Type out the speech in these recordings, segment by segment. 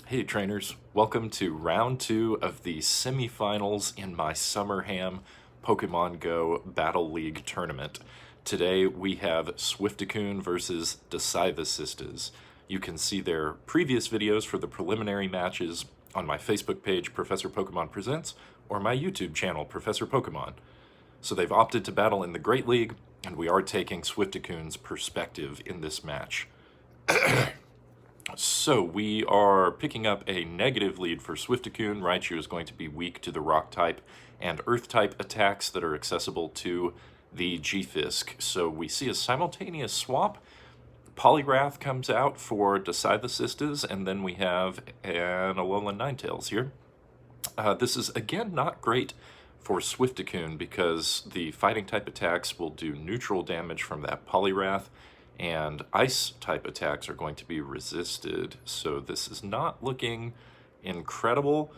Hey trainers, welcome to round 2 of the semifinals in my Summer Hamm Pokemon Go Battle League tournament. Today we have SWIFTicune versus DaScytherSistas. You can see their previous videos for the preliminary matches on my Facebook page, Professor Pokemon Presents, or my YouTube channel, Professor Pokemon. So they've opted to battle in the Great League, and we are taking SWIFTicune's perspective in this match. So we are picking up a negative lead for SWIFTicune. Raichu is going to be weak to the rock type and earth type attacks that are accessible to the G-Fisk. So we see a simultaneous swap. Poliwrath comes out for DaScytherSistas, and then we have an Alolan Ninetales here. This is again not great for SWIFTicune because the fighting type attacks will do neutral damage from that Poliwrath, and ice type attacks are going to be resisted, so this is not looking incredible.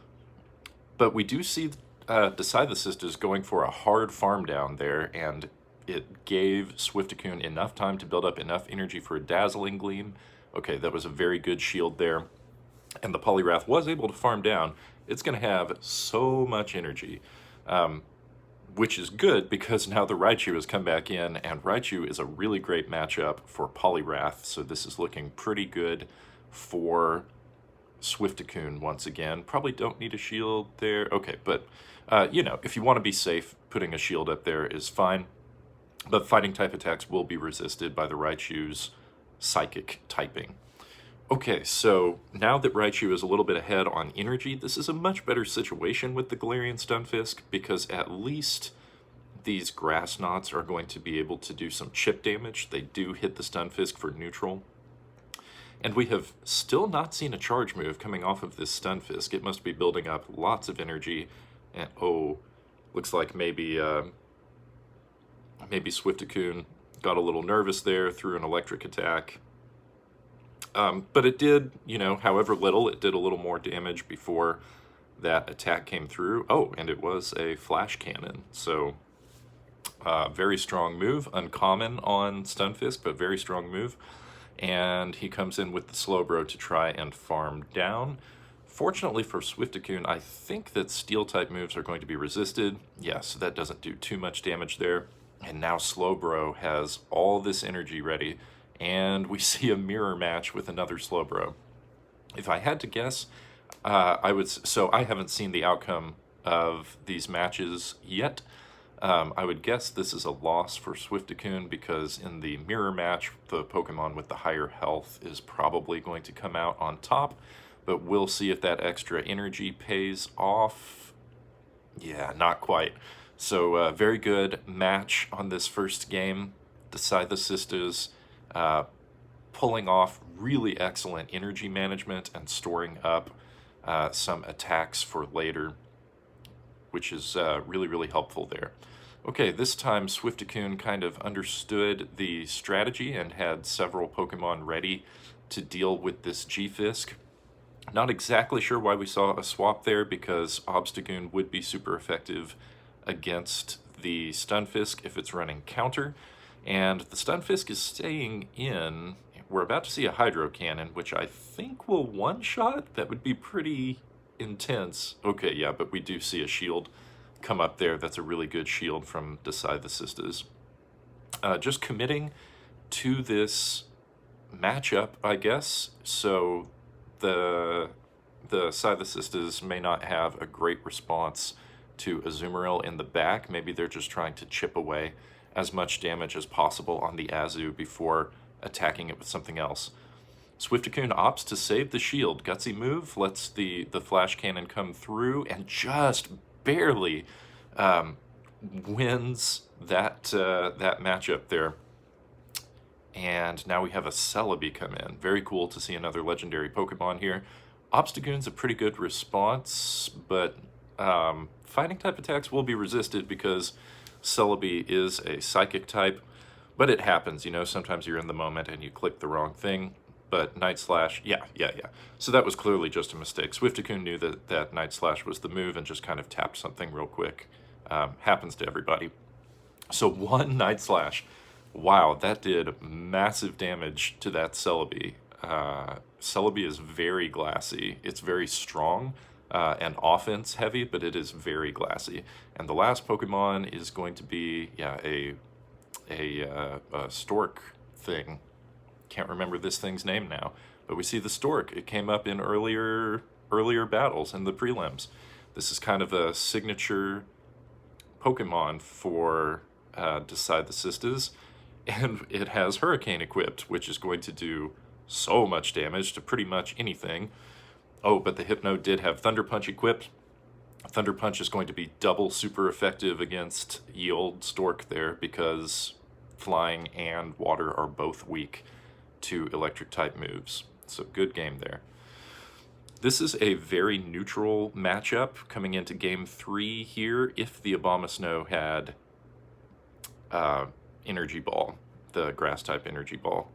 But we do see DaScytherSistas going for a hard farm down there, and it gave SWIFTicune enough time to build up enough energy for a Dazzling Gleam. Okay, that was a very good shield there, and the Poliwrath was able to farm down. It's going to have so much energy. Which is good because now the Raichu has come back in, and Raichu is a really great matchup for Poliwrath, so this is looking pretty good for SWIFTicune once again. Probably don't need a shield there. Okay, but, you know, if you want to be safe, putting a shield up there is fine. But fighting type attacks will be resisted by the Raichu's psychic typing. Okay, so now that Raichu is a little bit ahead on energy, this is a much better situation with the Galarian Stunfisk, because at least these grass knots are going to be able to do some chip damage. They do hit the Stunfisk for neutral. And we have still not seen a charge move coming off of this Stunfisk. It must be building up lots of energy. And oh, looks like maybe SWIFTicune got a little nervous there, threw an electric attack. But it did, you know, however little, it did a little more damage before that attack came through. Oh, and it was a flash cannon. So, very strong move. Uncommon on Stunfisk, but very strong move. And he comes in with the Slowbro to try and farm down. Fortunately for SWIFTicune, I think that Steel-type moves are going to be resisted. Yeah, so that doesn't do too much damage there. And now Slowbro has all this energy ready, and we see a mirror match with another Slowbro. If I had to guess, I would. So I haven't seen the outcome of these matches yet. I would guess this is a loss for SWIFTicune, because in the mirror match, the Pokemon with the higher health is probably going to come out on top. But we'll see if that extra energy pays off. Yeah, not quite. So very good match on this first game. DaScytherSistas pulling off really excellent energy management and storing up some attacks for later, which is really, really helpful there. Okay, this time SWIFTicune kind of understood the strategy and had several Pokemon ready to deal with this G-Fisk. Not exactly sure why we saw a swap there, because Obstagoon would be super effective against the Stunfisk if it's running counter. And the Stunfisk is staying in. We're about to see a Hydro Cannon, which I think will one-shot. That would be pretty intense. Okay, yeah, but we do see a shield come up there. That's a really good shield from DaScytherSistas. Just committing to this matchup, I guess. So the DaScytherSistas may not have a great response to Azumarill in the back. Maybe they're just trying to chip away as much damage as possible on the Azu before attacking it with something else. SWIFTicune opts to save the shield. Gutsy move, lets the flash cannon come through, and just barely wins that matchup there. And now we have a Celebi come in. Very cool to see another legendary Pokemon here. Obstagoon's a pretty good response, but fighting type attacks will be resisted because Celebi is a psychic type. But it happens, you know, sometimes you're in the moment and you click the wrong thing. But Night Slash, yeah. So that was clearly just a mistake. SWIFTicune knew that Night Slash was the move and just kind of tapped something real quick. Happens to everybody. So one Night Slash. Wow, that did massive damage to that Celebi. Celebi is very glassy. It's very strong and offense heavy, but it is very glassy. And the last Pokemon is going to be, yeah, a stork thing. Can't remember this thing's name now, but we see the stork. It came up in earlier battles in the prelims. This is kind of a signature Pokemon for DaScytherSistas, and it has Hurricane equipped, which is going to do so much damage to pretty much anything. Oh, but the Hypno did have Thunder Punch equipped. Thunder Punch is going to be double super effective against ye old stork there, because flying and water are both weak to electric type moves. So good game there. This is a very neutral matchup coming into game 3 here if the Abomasnow had Energy Ball, the grass type Energy Ball.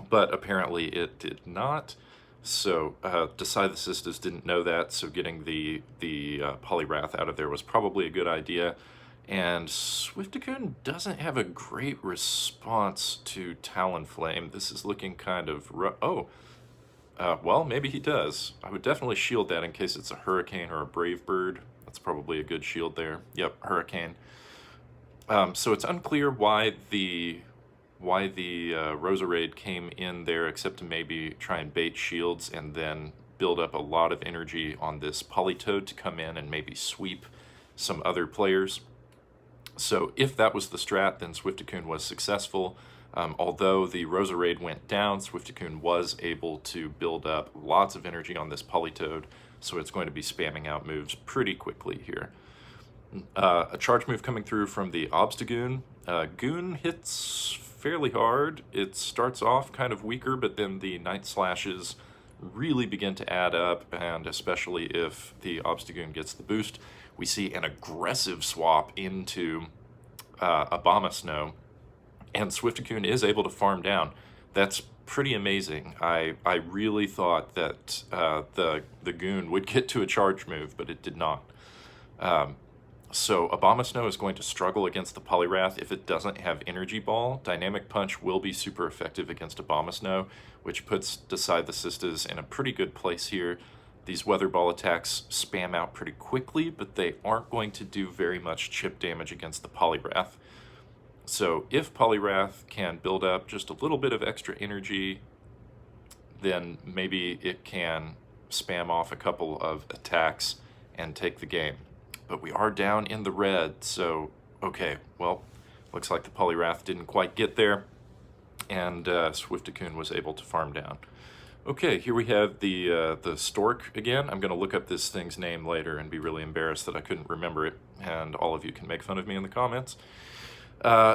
But apparently it did not. So DaScytherSistas didn't know that, so getting the Poliwrath out of there was probably a good idea. And SWIFTicune doesn't have a great response to Talonflame. This is looking kind of rough. Oh, well, maybe he does. I would definitely shield that in case it's a Hurricane or a Brave Bird. That's probably a good shield there. Yep, Hurricane. So it's unclear why the Roserade came in there, except to maybe try and bait shields and then build up a lot of energy on this Politoed to come in and maybe sweep some other players. So if that was the strat, then SWIFTicune was successful. Although the Roserade went down, SWIFTicune was able to build up lots of energy on this Politoed, so it's going to be spamming out moves pretty quickly here. A charge move coming through from the Obstagoon. Goon hits fairly hard. It starts off kind of weaker, but then the Night Slashes really begin to add up, and especially if the Obstagoon gets the boost, we see an aggressive swap into Abomasnow, and SWIFTicune is able to farm down. That's pretty amazing. I really thought that the Goon would get to a charge move, but it did not. So Abomasnow is going to struggle against the Poliwrath if it doesn't have Energy Ball. Dynamic Punch will be super effective against Abomasnow, which puts DaScytherSistas in a pretty good place here. These Weather Ball attacks spam out pretty quickly, but they aren't going to do very much chip damage against the Poliwrath. So if Poliwrath can build up just a little bit of extra energy, then maybe it can spam off a couple of attacks and take the game. But we are down in the red, so okay, well, looks like the Poliwrath didn't quite get there, and SWIFTicune was able to farm down. Okay, here we have the stork again. I'm going to look up this thing's name later and be really embarrassed that I couldn't remember it, and all of you can make fun of me in the comments.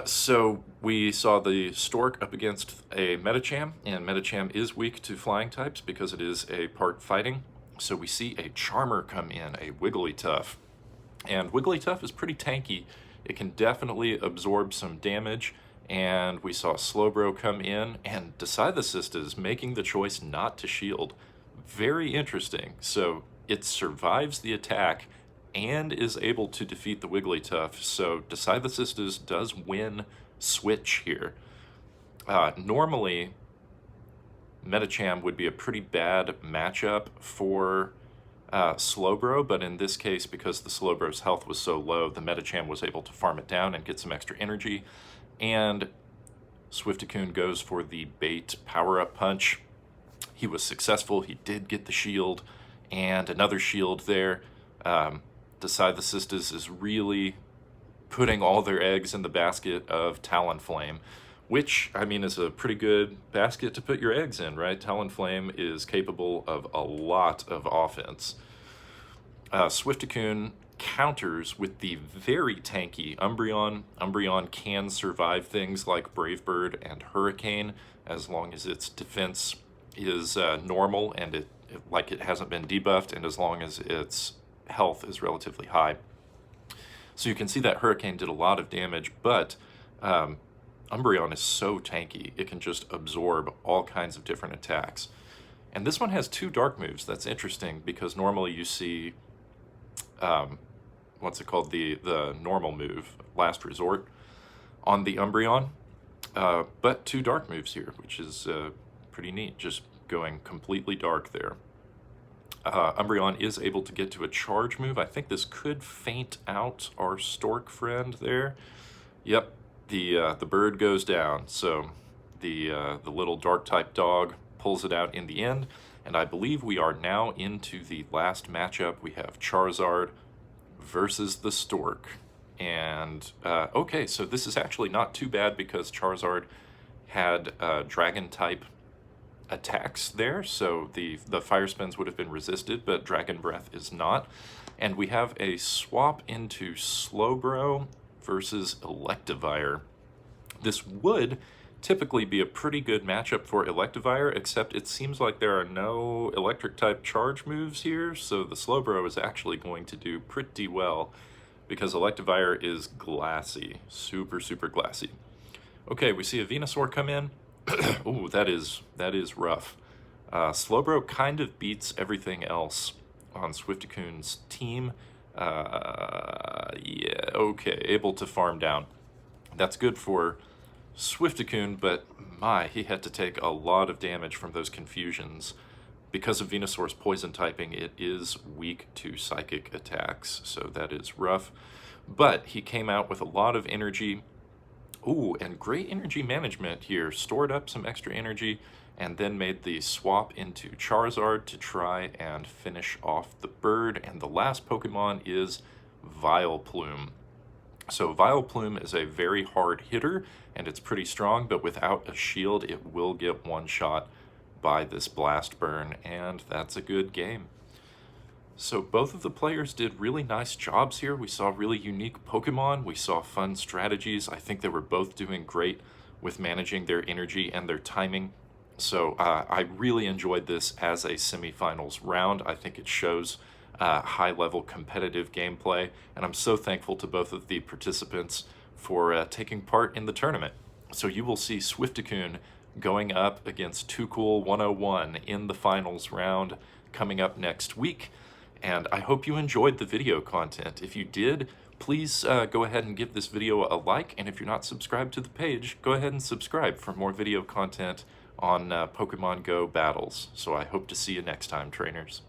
So we saw the stork up against a Medicham, and Medicham is weak to flying types because it is a part fighting. So we see a Charmer come in, a Wigglytuff. And Wigglytuff is pretty tanky. It can definitely absorb some damage, and we saw Slowbro come in, and DaScytherSistas making the choice not to shield. Very interesting. So it survives the attack and is able to defeat the Wigglytuff, so DaScytherSistas does win switch here. Normally, Medicham would be a pretty bad matchup for Slowbro, but in this case, because the Slowbro's health was so low, the Medicham was able to farm it down and get some extra energy, and SWIFTicune goes for the bait power-up punch. He was successful. He did get the shield, and another shield there. DaScytherSistas is really putting all their eggs in the basket of Talonflame, which, I mean, is a pretty good basket to put your eggs in, right? Talonflame is capable of a lot of offense. SWIFTicune counters with the very tanky Umbreon. Umbreon can survive things like Brave Bird and Hurricane as long as its defense is normal and it hasn't been debuffed, and as long as its health is relatively high. So you can see that Hurricane did a lot of damage, but Umbreon is so tanky, it can just absorb all kinds of different attacks. And this one has 2 dark moves. That's interesting, because normally you see, what's it called, the normal move, Last Resort, on the Umbreon, but 2 dark moves here, which is pretty neat. Just going completely dark there. Umbreon is able to get to a charge move. I think this could feint out our Stork friend there. Yep, the bird goes down, so the little dark-type dog pulls it out in the end, and I believe we are now into the last matchup. We have Charizard versus the Stork. And, okay, so this is actually not too bad because Charizard had Dragon-type attacks there, so the Fire Spins would have been resisted, but Dragon Breath is not. And we have a swap into Slowbro versus Electivire. This would typically be a pretty good matchup for Electivire, except it seems like there are no electric-type charge moves here, so the Slowbro is actually going to do pretty well because Electivire is glassy, super, super glassy. Okay, we see a Venusaur come in. Ooh, that is rough. Slowbro kind of beats everything else on SWIFTicune's team. Yeah, okay, able to farm down. That's good for SWIFTicune, but my, he had to take a lot of damage from those confusions. Because of Venusaur's poison typing, it is weak to psychic attacks, so that is rough. But he came out with a lot of energy. Ooh, and great energy management here. Stored up some extra energy and then made the swap into Charizard to try and finish off the bird. And the last Pokemon is Vileplume. So Vileplume is a very hard hitter and it's pretty strong, but without a shield, it will get one shot by this Blast Burn, and that's a good game. So both of the players did really nice jobs here. We saw really unique Pokemon. We saw fun strategies. I think they were both doing great with managing their energy and their timing. So I really enjoyed this as a semifinals round. I think it shows high-level competitive gameplay, and I'm so thankful to both of the participants for taking part in the tournament. So you will see SWIFTicune going up against Too Cool 101 in the finals round coming up next week. And I hope you enjoyed the video content. If you did, please go ahead and give this video a like, and if you're not subscribed to the page, go ahead and subscribe for more video content on Pokemon Go battles. So I hope to see you next time, trainers.